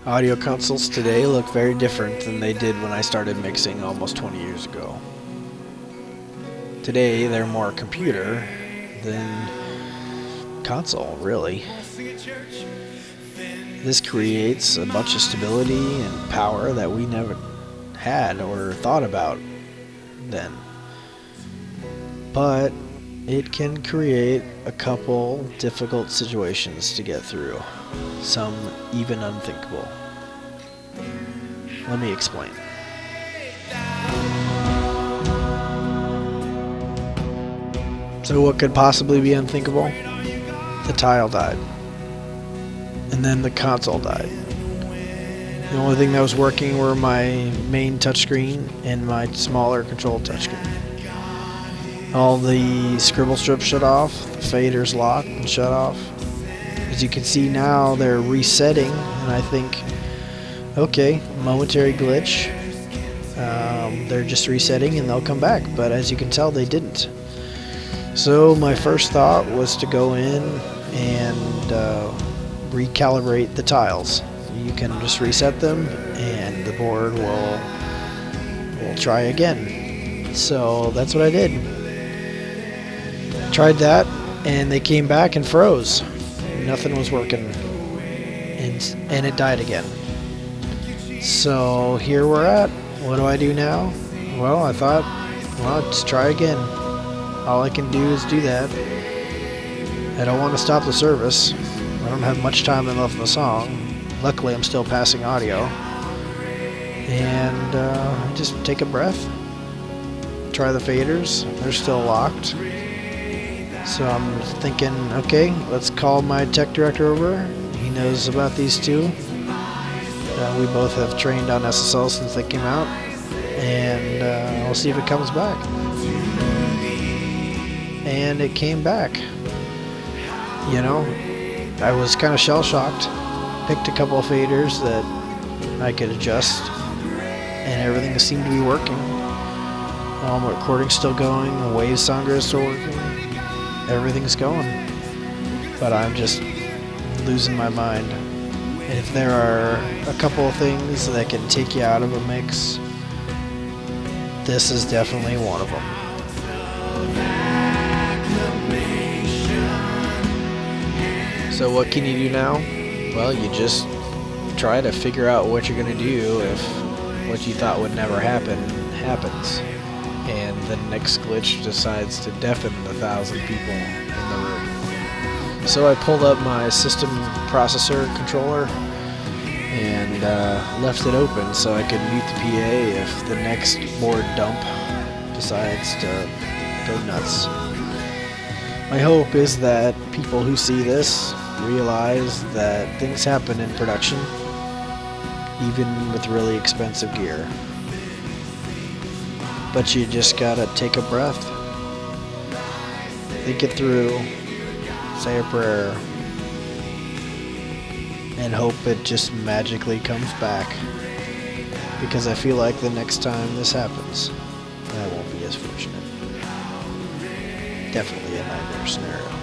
Audio consoles today look very different than they did when I started mixing almost 20 years ago. Today they're more computer than console, really. This creates a bunch of stability and power that we never had or thought about then. But it can create a couple difficult situations to get through, some even unthinkable. Let me explain. So what could possibly be unthinkable? The tile died. And then the console died. The only thing that was working were my main touchscreen and my smaller control touchscreen. All the scribble strips shut off, the faders locked and shut off. As you can see now, they're resetting, and I think, okay, momentary glitch. They're just resetting and they'll come back, but as you can tell, they didn't. So my first thought was to go in and recalibrate the tiles. You can just reset them and the board will try again. So that's what I did. Tried that and they came back and froze. Nothing was working and it died again. So here we're at. What do I do now? Well, I thought, well, let's try again. All I can do is do that. I don't want to stop the service. I don't have much time left in the song. Luckily, I'm still passing audio. And just take a breath. Try the faders. They're still locked. So I'm thinking, okay, let's call my tech director over. He knows about these two. We both have trained on SSL since they came out. And we'll see if it comes back. And it came back. You know, I was kind of shell-shocked. Picked a couple of faders that I could adjust, and everything seemed to be working. Recording's still going, the wave sounder is still working, everything's going. But I'm just losing my mind. And if there are a couple of things that can take you out of a mix, this is definitely one of them. So what can you do now? Well, you just try to figure out what you're going to do if what you thought would never happen happens. And the next glitch decides to deafen 1,000 people in the room. So I pulled up my system processor controller and left it open so I could mute the PA if the next board dump decides to go nuts. My hope is that people who see this realize that things happen in production, even with really expensive gear. But you just gotta take a breath, think it through, say a prayer, and hope it just magically comes back. Because I feel like the next time this happens, I won't be as fortunate. Definitely a nightmare scenario.